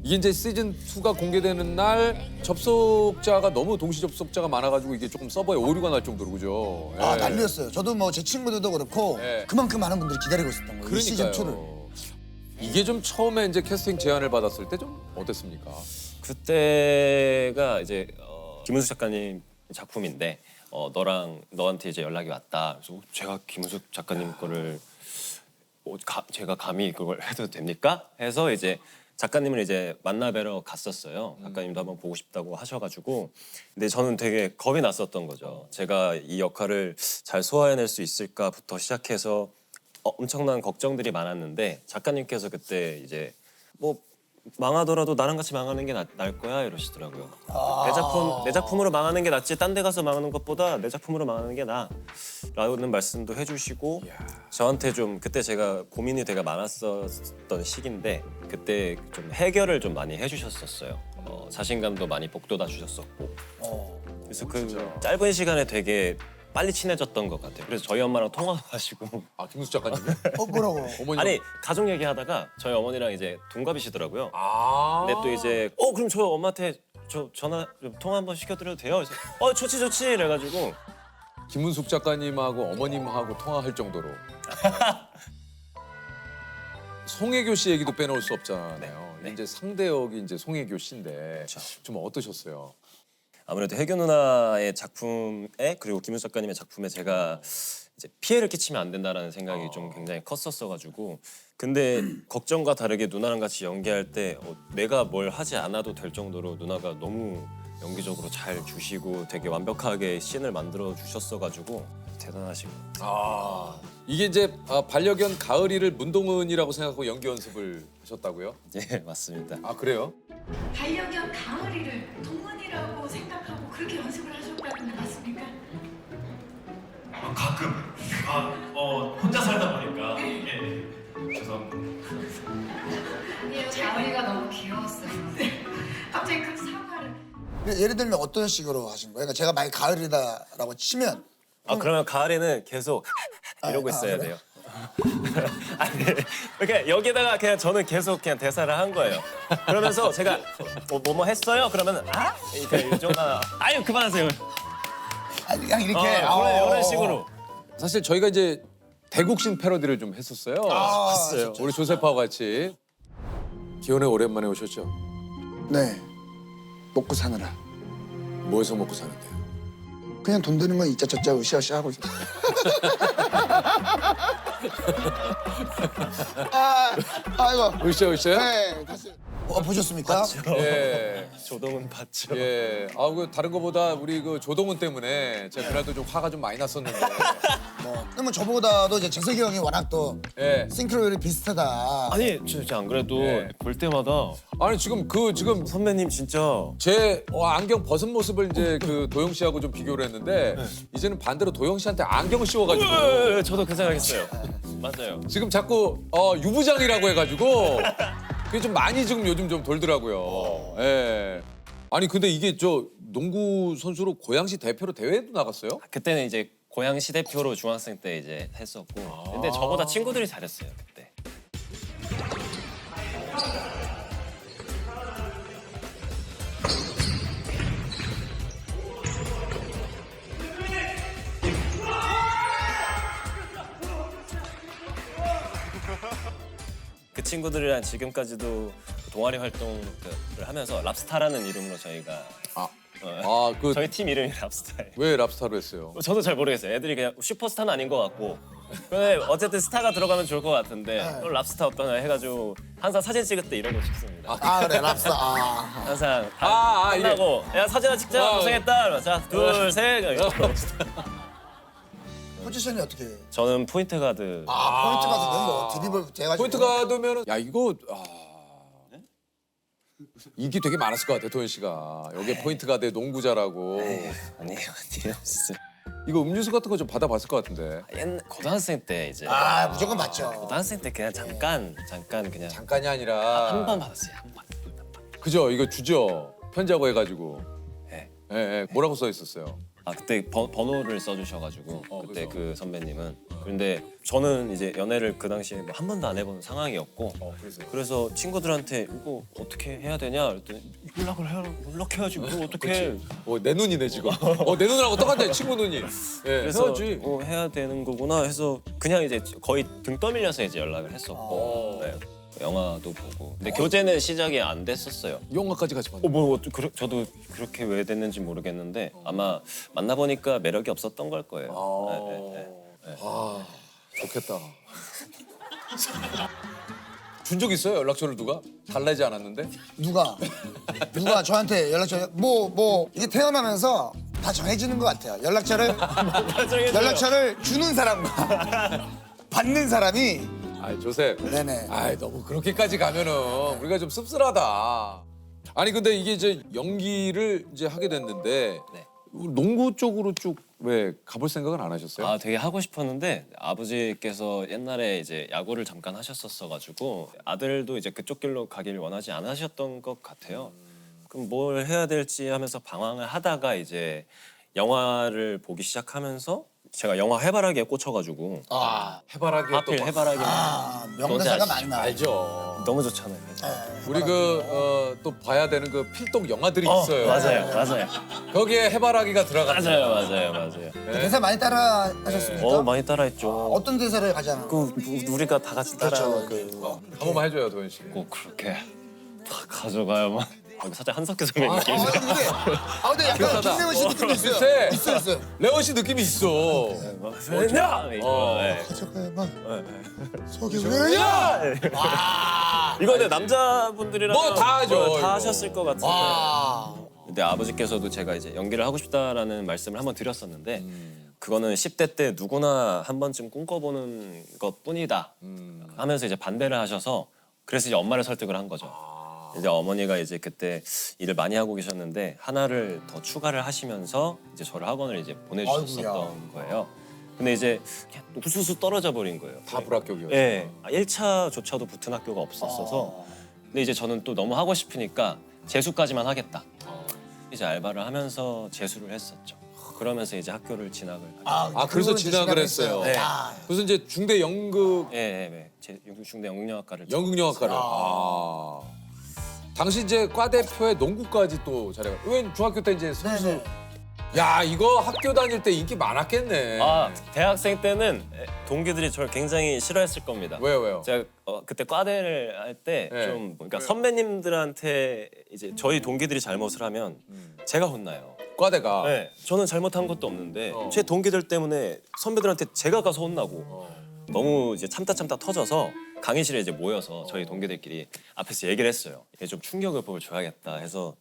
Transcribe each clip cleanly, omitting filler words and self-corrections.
이게 이제 시즌 2가 공개되는 날 접속자가 너무 동시 접속자가 많아가지고 이게 조금 서버에 오류가 날 정도로 그죠? 아 예. 난리였어요. 저도 뭐 제 친구들도 그렇고 네. 그만큼 많은 분들이 기다리고 있었던 거예요. 이 시즌 2를. 그러니까요. 이게 좀 처음에 이제 캐스팅 제안을 받았을 때 좀 어땠습니까? 그때가 이제 김은숙 작가님 작품인데 너한테 이제 연락이 왔다. 그래서 제가 김은숙 작가님 거를 제가 감히 그걸 해도 됩니까? 해서 이제 작가님을 이제 만나 뵈러 갔었어요. 작가님도 한번 보고 싶다고 하셔가지고 근데 저는 되게 겁이 났었던 거죠. 제가 이 역할을 잘 소화해낼 수 있을까부터 시작해서 엄청난 걱정들이 많았는데 작가님께서 그때 이제 뭐 망하더라도 나랑 같이 망하는 게 날 거야 이러시더라고요. 내 작품으로 망하는 게 낫지 딴 데 가서 망하는 것보다 내 작품으로 망하는 게 나라는 말씀도 해주시고 저한테 좀 그때 제가 고민이 되게 많았었던 시기인데 그때 좀 해결을 좀 많이 해주셨었어요. 자신감도 많이 북돋아 주셨었고 그래서 그 짧은 시간에 되게 빨리 친해졌던 것 같아요. 그래서 저희 엄마랑 통화하시고 아 김은수 작가님이? 뭐라고? 어머니 아니 가족 얘기하다가 저희 어머니랑 이제 동갑이시더라고요. 아 근데 또 이제 그럼 저 엄마한테 저 전화 좀 통화 한번 시켜드려도 돼요? 그래서 좋지 이래가지고 김은숙 작가님하고 어머님하고 통화할 정도로 송혜교 씨 얘기도 빼놓을 수 없잖아요. 네. 이제 상대 역이 이제 송혜교 씨인데 좀 어떠셨어요? 아무래도 혜교 누나의 작품에 그리고 김은수 작가님의 작품에 제가 이제 피해를 끼치면 안 된다라는 생각이 좀 굉장히 컸었어가지고 근데 걱정과 다르게 누나랑 같이 연기할 때 내가 뭘 하지 않아도 될 정도로 누나가 너무 연기적으로 잘 주시고 되게 완벽하게 씬을 만들어 주셨어가지고 대단하시고 이게 이제 반려견 가을이를 문동은이라고 생각하고 연기 연습을 하셨다고요? 예 맞습니다. 아 그래요? 반려견 가을이를 동원이라고 생각하고 그렇게 연습을 하셨다는 게 맞습니까? 가끔 혼자 살다 보니까 죄송합니다. 아니에요. 가을이가 너무 귀여웠어요. 갑자기 그 사과를. 예를 들면 어떤 식으로 하신 거예요? 그러니까 제가 만약 가을이다라고 치면 그러면 가을에는 계속 이러고 있어야 그래? 돼요. 아니, 그러니까 여기다가 그냥 저는 계속 그냥 대사를 한 거예요. 그러면서 제가 뭐 했어요? 그러면 이렇게 정도 아유 그만하세요. 그냥 이렇게 이런 식으로. 사실 저희가 이제 대국신 패러디를 좀 했었어요. 봤어요. 우리 조세파와 같이 기온에 오랜만에 오셨죠? 네 먹고 사느라 뭐해서 먹고 사는데요? 그냥 돈 드는 건 이짜 저짜 으쌰으쌰 하고 있어요. 아이고. 으쌰으쌰요? 네 다시. 보셨습니까? 예. 조동은 봤죠. 예. 그 다른 거보다 우리 그 조동훈 때문에 제가 그날도 좀 화가 좀 많이 났었는데. 그러면 저보다도 이제 재석이 형이 워낙 또 예. 싱크로율이 비슷하다. 아니 진짜 안 그래도 네. 볼 때마다 아니 지금 선배님 진짜 제 안경 벗은 모습을 이제 그 도영 씨하고 좀 비교를 했는데 이제는 반대로 도영 씨한테 안경을 씌워가지고 저도 그 생각했어요. 맞아요. 지금 자꾸 유부장이라고 해가지고 그게 좀 많이 지금 요즘 좀 돌더라고요. 예. 아니 근데 이게 저 농구 선수로 고양시 대표로 대회도 나갔어요? 그때는 이제 고양시 대표로 중학생 때 이제 했었고 근데 저보다 친구들이 잘했어요 그때. 그 친구들이랑 지금까지도 동아리 활동을 하면서 랍스타라는 이름으로 저희가 그 저희 팀 이름이 랍스타예요. 왜 랍스타로 했어요? 저도 잘 모르겠어요. 애들이 그냥 슈퍼스타는 아닌 것 같고 근데 어쨌든 스타가 들어가면 좋을 것 같은데 또 랍스타 어떠냐 해가지고 항상 사진 찍을 때 이러고 찍습니다. 그래 랍스타. 항상 이게- 끝나고 야 사진 하나 찍자 고생했다. 자 둘 셋. 포지션이 어떻게 해요? 저는 포인트 가드. 포인트 가드는 뭐 드리블 제가 포인트 가드면은 야 이거 인기 되게 많았을 것 같아 도현 씨가 여기에 포인트 가드에 농구 잘하고 아니에요 없어요. 이거 음료수 같은 거 좀 받아봤을 것 같은데 옛날 고등학생 때 이제 무조건 맞죠. 고등학생 때 그냥 잠깐 그냥 잠깐이 아니라 한 번 받았어요. 한 번. 그죠 이거 주죠 편지하고 해가지고 네. 예, 뭐라고 써 있었어요? 아 그때 번호를 써주셔가지고 그때 그래서? 그 선배님은. 근데 저는 이제 연애를 그 당시에 뭐 한 번도 안 해본 상황이었고 그래서 친구들한테 이거 어떻게 해야 되냐 그랬더니 연락해야지 뭐 어떻게 내 눈이네 지금. 내 눈하고 똑같네 친구 눈이. 예, 그래서 해야지. 해야 되는 거구나 해서 그냥 이제 거의 등 떠밀려서 이제 연락을 했었고 네. 영화도 보고 근데 교제는 시작이 안 됐었어요. 영화까지 같이 봤네. 저도 그렇게 왜 됐는지 모르겠는데 아마 만나보니까 매력이 없었던 걸 거예요. 네. 좋겠다. 준 적 있어요 연락처를 누가? 달라지지 않았는데? 누가 저한테 연락처 뭐 이게 태어나면서 다 정해지는 것 같아요. 연락처를 주는 사람과 받는 사람이 아이 조셉. 네네. 아이 너무 그렇게까지 가면은 우리가 좀 씁쓸하다. 아니 근데 이게 이제 연기를 이제 하게 됐는데 네. 농구 쪽으로 쭉 왜 가볼 생각은 안 하셨어요? 아 되게 하고 싶었는데 아버지께서 옛날에 이제 야구를 잠깐 하셨었어가지고 아들도 이제 그쪽 길로 가기를 원하지 않으셨던 것 같아요. 그럼 뭘 해야 될지 하면서 방황을 하다가 이제 영화를 보기 시작하면서 제가 영화 해바라기에 꽂혀가지고 해바라기 하필 해바라기 명대사가 아시죠? 많이 나와요. 알죠. 너무 좋잖아요. 우리 또 봐야 되는 그 필독 영화들이 있어요. 맞아요. 거기에 해바라기가 들어갔어요. 맞아요. 대사 많이 따라 하셨습니까? 많이 따라했죠. 어떤 대사를 가장 우리가 다 같이 따라하는 그렇죠. 한 번만 해줘요 도현 씨. 꼭 그렇게 다 가져가야만. 살짝 한석규 선배님 느낌이 근데 약간 비슷하다. 김래원 씨 느낌도 있어요. 글쎄. 있어요. 레원 씨 느낌이 있어. 가져가야만 속이 우려야. 이거 근데 남자분들이라면 뭐다 하죠, 다 이거. 하셨을 것 같은데. 와. 근데 아버지께서도 제가 이제 연기를 하고 싶다라는 말씀을 한번 드렸었는데 그거는 10대 때 누구나 한 번쯤 꿈꿔보는 것뿐이다 하면서 이제 반대를 하셔서 그래서 이제 엄마를 설득을 한 거죠. 이제 어머니가 이제 그때 일을 많이 하고 계셨는데 하나를 더 추가를 하시면서 이제 저를 학원을 이제 보내주셨었던 아이고야. 거예요. 근데 이제 우수수 떨어져 버린 거예요. 다 불합격이었어. 네, 1차조차도 붙은 학교가 없었어서 근데 이제 저는 또 너무 하고 싶으니까 재수까지만 하겠다. 이제 알바를 하면서 재수를 했었죠. 그러면서 이제 학교를 진학을 하게 그래서 그거는 이제 진학을 했어요. 네. 그래서 이제 중대 연극 네. 중대 연극영화과를 연극영화과를. 당시 이제 과 대표의 농구까지 또 잘해가. 왜 중학교 때 이제 선수. 네네. 야 이거 학교 다닐 때 인기 많았겠네. 대학생 때는 동기들이 저를 굉장히 싫어했을 겁니다. 왜요? 제가 그때 과대를 할 때 네. 좀 그러니까 선배님들한테 이제 저희 동기들이 잘못을 하면 제가 혼나요. 과대가. 네, 저는 잘못한 것도 없는데 제 동기들 때문에 선배들한테 제가 가서 혼나고 너무 이제 참다 터져서 강의실에 이제 모여서 저희 동기들끼리 앞에서 얘기를 했어요. 이게 좀 충격을 보여줘야겠다 해서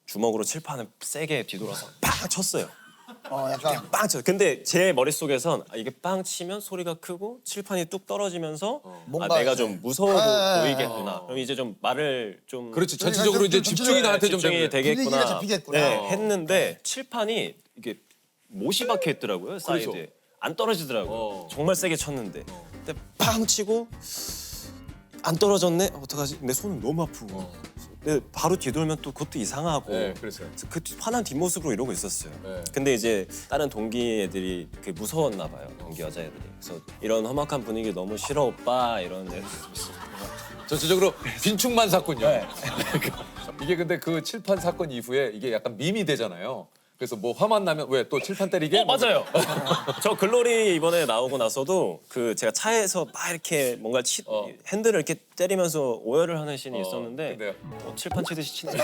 주먹으로 칠판을 세게 뒤돌아서 빵 쳤어요. 약간 빵 쳐. 근데 제 머릿속에선 이게 빵 치면 소리가 크고 칠판이 뚝 떨어지면서 뭔가 내가 이제- 좀 무서워 보이겠구나. 그럼 이제 좀 말을 좀 그렇지 전체적으로 이제 좀 집중이 나한테 좀 집중이 되는. 되겠구나. 분위기가 잡히겠구나. 네, 했는데 칠판이 이게 못이 박혀 있더라고요. 사이드에. 그렇죠. 안 떨어지더라고요. 정말 세게 쳤는데. 근데 팡 치고 안 떨어졌네. 어떡하지? 내 손은 너무 아프고. 근데 바로 뒤돌면 또 그것도 이상하고. 네, 그랬어요. 그래서 그 화난 뒷모습으로 이러고 있었어요. 네. 근데 이제 다른 동기 애들이 그 무서웠나 봐요. 동기 여자애들이. 그래서 이런 험악한 분위기 너무 싫어 오빠 이런 애들. 전체적으로 빈충만 사건이요. 네. 이게 근데 그 칠판 사건 이후에 이게 약간 밈이 되잖아요. 그래서 뭐 화만 나면 왜 또 칠판 때리게? 맞아요. 저 글로리 이번에 나오고 나서도 그 제가 차에서 막 이렇게 뭔가 핸들을 이렇게 때리면서 오열을 하는 씬이 있었는데 근데요? 칠판 치듯이 치는.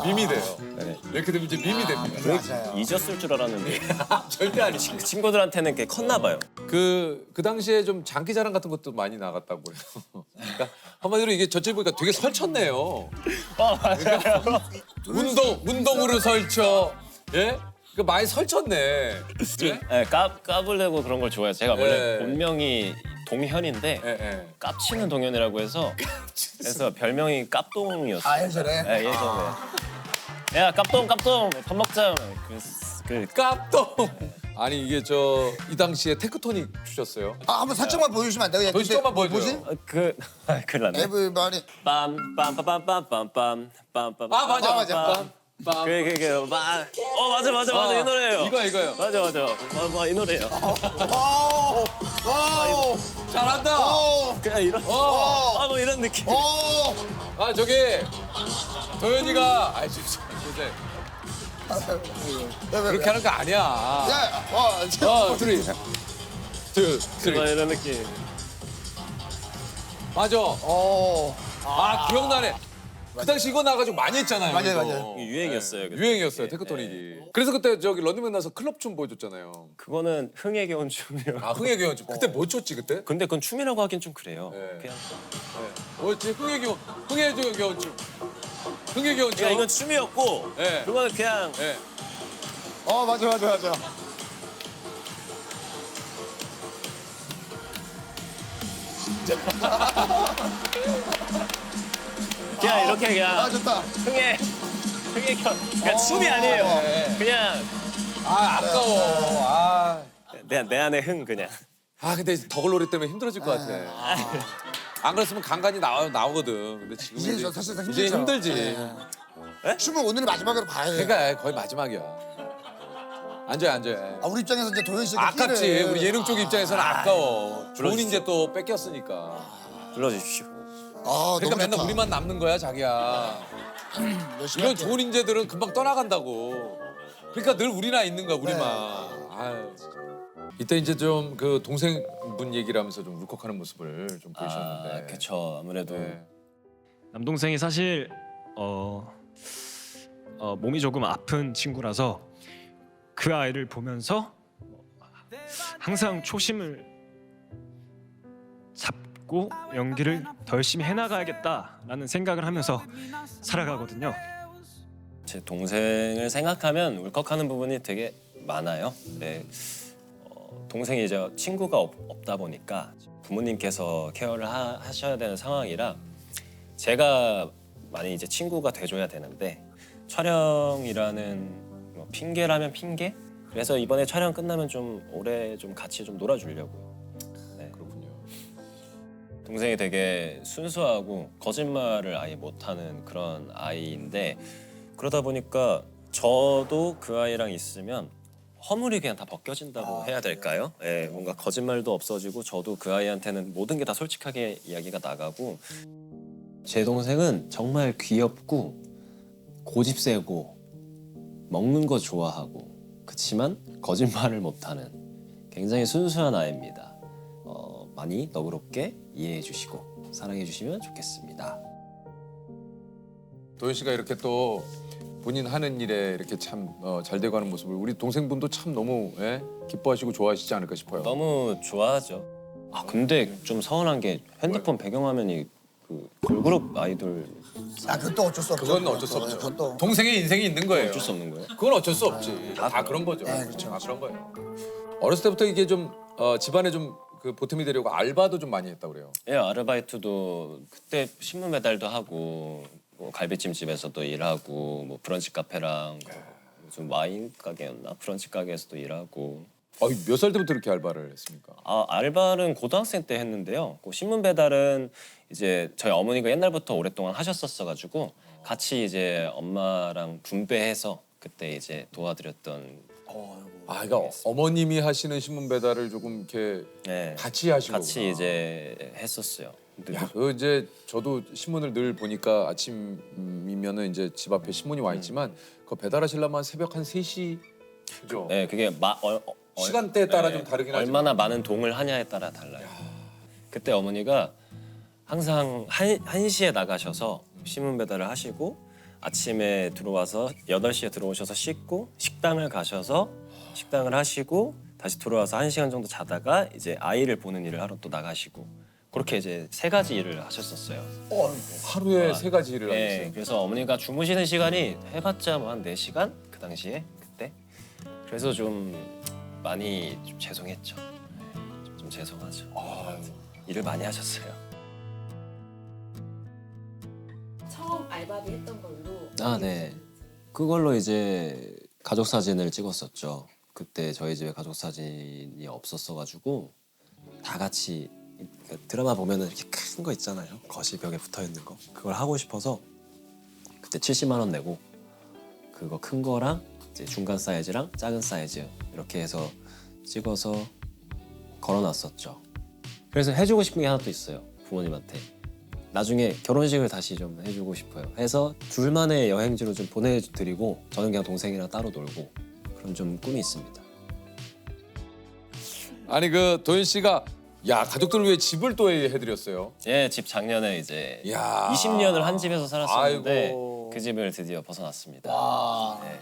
밈이 돼요. 네. 이렇게 되면 이제 밈이 됩니다. 맞아요. 잊었을 줄 알았는데 절대 아니지. 친구들한테는 그게 컸나 봐요. 그 당시에 좀 장기자랑 같은 것도 많이 나갔다고 해요. 그러니까 한마디로 이게 저쪽 보니까 되게 설쳤네요. 운동으로 설쳐. 예? 그 많이 설쳤네. 예? 네, 까불내고 그런 걸 좋아해요. 제가 원래 네. 본명이 동현인데 예, 예. 깝치는 동현이라고 해서 그래서 별명이 깝동이었어요. 예전에 네, 예전에. 야 깝동 밥 먹자. 그 깝동. 아니 이게 이 당시에 테크토닉 주셨어요. 한번 살짝만 보여주시면 안 돼요? 더 시점만 보여줘요. 뭐지? 큰일 났네. 에브리바디 빰빰빰빰빰빰빰 빰빰. 아, 맞아. 그게 막 맞아 이 노래예요. 이거요. 맞아 이 노래예요. 잘한다. 그냥 이런 뭐 이런 느낌. 아 저기 도현이가 그렇게 하는 거 아니야. 둘이. 뭐 이런 느낌. 맞아. 아 기억나네. 그 당시 이거 나가지고 많이 했잖아요. 맞아요, 이거. 맞아요. 이게 유행이었어요. 그때. 유행이었어요. 네. 테크토닉이. 그래서 그때 저기 런닝맨 나서 클럽 춤 보여줬잖아요. 그거는 흥에 겨운 춤이요. 아 흥의 기원 춤. 그때 뭐 췄지 그때? 근데 그건 춤이라고 하긴 좀 그래요. 네. 그냥 뭐였지? 흥의 기원 춤. 흥의 기원 춤. 이건 춤이었고 네. 그거는 그냥 네. 맞아. 그냥 이렇게 그냥 좋다. 흥에 겨운 그냥 춤이 아니에요. 그냥 아까워. 내 안에 흥 그냥. 근데 더글로리 때문에 힘들어질 것 같아. 안 그랬으면 간간히 나오거든. 근데 지금 이제 사실상 이제 힘들죠. 힘들지. 춤은 오늘 마지막으로 봐야 돼. 그러니까 거의 마지막이야. 앉아요. 우리 입장에서 이제 도현 씨가 아깝지. 피해를- 우리 예능 쪽 입장에서는 아까워. 좋은 인재 또 뺏겼으니까. 불러주십시오. 너무 그러니까 맨날 좋다. 우리만 남는 거야, 자기야. 열심히 이런 할게. 좋은 인재들은 금방 떠나간다고. 그러니까 늘 우리나 있는 거야, 우리만. 아유, 진짜. 이때 이제 좀 그 동생분 얘기를 하면서 좀 울컥하는 모습을 좀 보이셨는데. 그쵸. 아무래도 네. 남동생이 사실 몸이 조금 아픈 친구라서 그 아이를 보면서 항상 초심을 잡고 연기를 더 열심히 해나가야겠다라는 생각을 하면서 살아가거든요. 제 동생을 생각하면 울컥하는 부분이 되게 많아요. 네. 동생이 이제 친구가 없다 보니까 부모님께서 케어를 하셔야 되는 상황이라 제가 많이 이제 친구가 돼줘야 되는데 촬영이라는 뭐 핑계라면 핑계? 그래서 이번에 촬영 끝나면 좀 오래 좀 같이 좀 놀아주려고요. 네. 그렇군요. 동생이 되게 순수하고 거짓말을 아예 못하는 그런 아이인데 그러다 보니까 저도 그 아이랑 있으면 허물이 그냥 다 벗겨진다고 해야 될까요? 예, 뭔가 거짓말도 없어지고 저도 그 아이한테는 모든 게 다 솔직하게 이야기가 나가고 제 동생은 정말 귀엽고 고집 세고 먹는 거 좋아하고 그치만 거짓말을 못하는 굉장히 순수한 아이입니다. 많이 너그럽게 이해해 주시고 사랑해 주시면 좋겠습니다. 도현 씨가 이렇게 또 본인 하는 일에 이렇게 참 잘 돼가는 모습을 우리 동생분도 참 너무 기뻐하시고 좋아하시지 않을까 싶어요. 너무 좋아하죠. 근데 좀 서운한 게 핸드폰 배경화면이 그 걸그룹 아이돌 그것도 어쩔 수 없죠. 그건 어쩔 수 없죠. 그건 또 동생의 인생이 있는 거예요. 어쩔 수 없는 거예요. 그건 어쩔 수 없지. 다 그런 거죠. 네, 그렇죠. 다 그런 거예요. 어렸을 때부터 이게 좀 집안에 좀 그 보탬이 되려고 알바도 좀 많이 했다고 그래요. 예, 아르바이트도 그때 신문 배달도 하고 뭐 갈비찜 집에서도 일하고 뭐 브런치 카페랑 무슨 와인 가게였나 브런치 가게에서도 일하고. 몇 살 때부터 이렇게 알바를 했습니까? 알바는 고등학생 때 했는데요. 그 신문 배달은 이제 저희 어머니가 옛날부터 오랫동안 하셨었어가지고 같이 이제 엄마랑 분배해서 그때 이제 도와드렸던. 그러니까 어머님이 하시는 신문 배달을 조금 이렇게 네, 같이 하신 거구나. 같이 이제 했었어요. 근데 야, 그 이제 저도 신문을 늘 보니까 아침이면은 이제 집 앞에 신문이 와 있지만 그거 배달하시려면 새벽 한 3시 그죠? 네, 그게 시간대에 따라 좀 다르긴 하지만. 얼마나 많은 동을 하냐에 따라 달라요. 그때 어머니가 항상 1시에 나가셔서 신문 배달을 하시고 아침에 들어와서 8시에 들어오셔서 씻고 식당을 가셔서 식당을 하시고 다시 들어와서 1시간 정도 자다가 이제 아이를 보는 일을 하러 또 나가시고 그렇게 이제 3가지 일을 하셨었어요. 하루에 3가지 일을 네, 하셨어요. 그래서 어머니가 주무시는 시간이 해봤자 뭐 한 4시간 그 당시에 그때 그래서 좀 많이 좀 죄송했죠. 네, 좀 죄송하죠. 일을 많이 하셨어요. 처음 알바비 했던 걸로. 네. 그걸로 이제 가족 사진을 찍었었죠. 그때 저희 집에 가족 사진이 없었어가지고 다 같이 드라마 보면은 이렇게 큰 거 있잖아요. 거실 벽에 붙어 있는 거. 그걸 하고 싶어서 그때 70만 원 내고 그거 큰 거랑 이제 중간 사이즈랑 작은 사이즈 이렇게 해서 찍어서 걸어놨었죠. 그래서 해주고 싶은 게 하나 또 있어요. 부모님한테. 나중에 결혼식을 다시 좀 해주고 싶어요. 해서 둘만의 여행지로 좀 보내드리고 저는 그냥 동생이랑 따로 놀고 그런 좀 꿈이 있습니다. 아니 그 도현 씨가 야 가족들을 위해 집을 또 해드렸어요. 예, 집 작년에 이제 야. 20년을 한 집에서 살았었는데 아이고. 그 집을 드디어 벗어났습니다. 와. 네.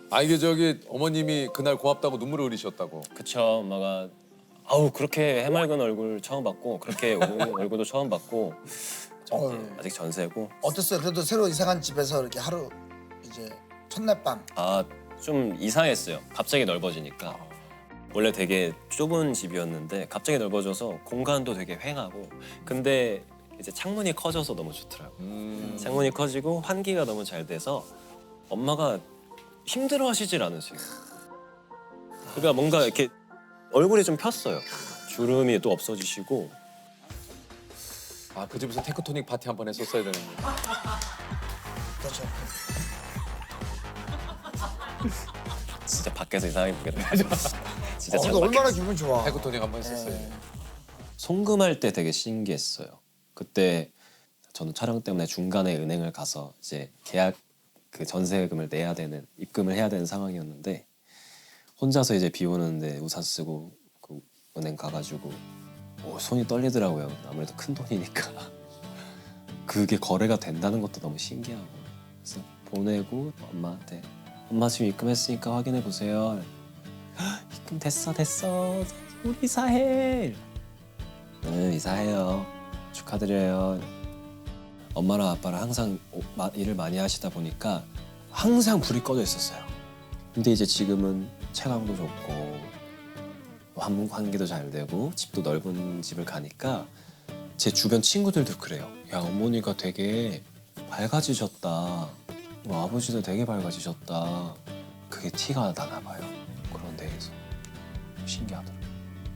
아 이게 저기 어머님이 그날 고맙다고 눈물을 흘리셨다고. 그쵸, 엄마가 아우 그렇게 해맑은 얼굴 처음 봤고 그렇게 우는 얼굴도 처음 봤고 아직 전세고. 어땠어요? 그래도 새로 이사간 집에서 이렇게 하루 이제 첫날 밤. 아 좀 이상했어요. 갑자기 넓어지니까. 원래 되게 좁은 집이었는데 갑자기 넓어져서 공간도 되게 휑하고 근데 이제 창문이 커져서 너무 좋더라고요. 창문이 커지고 환기가 너무 잘 돼서 엄마가 힘들어하시질 않으세요. 그러니까 뭔가 이렇게 얼굴이 좀 폈어요. 주름이 또 없어지시고. 아 그 집에서 테크토닉 파티 한번 했었어야 되는데. 그렇죠. 진짜 밖에서 이상하게 보겠다. 진짜 근데 창밖에. 얼마나 기분 좋아. 테크토닉 한번 했었어요. 송금할 때 되게 신기했어요. 그때 저는 촬영 때문에 중간에 은행을 가서 이제 계약 그 전세금을 내야 되는 입금을 해야 되는 상황이었는데 혼자서 이제 비 오는데 우산 쓰고 그 은행 가가지고 손이 떨리더라고요. 아무래도 큰 돈이니까 그게 거래가 된다는 것도 너무 신기하고 그래서 보내고 엄마한테 엄마 지금 입금했으니까 확인해 보세요. 입금 됐어 우리 이사해. 네 이사해요. 축하드려요. 엄마랑 아빠랑 항상 일을 많이 하시다 보니까 항상 불이 꺼져 있었어요. 근데 이제 지금은 채광도 좋고 환기도 잘 되고 집도 넓은 집을 가니까 제 주변 친구들도 그래요. 야 어머니가 되게 밝아지셨다. 아버지도 되게 밝아지셨다. 그게 티가 나나 봐요. 그런 데에서 신기하더라고요.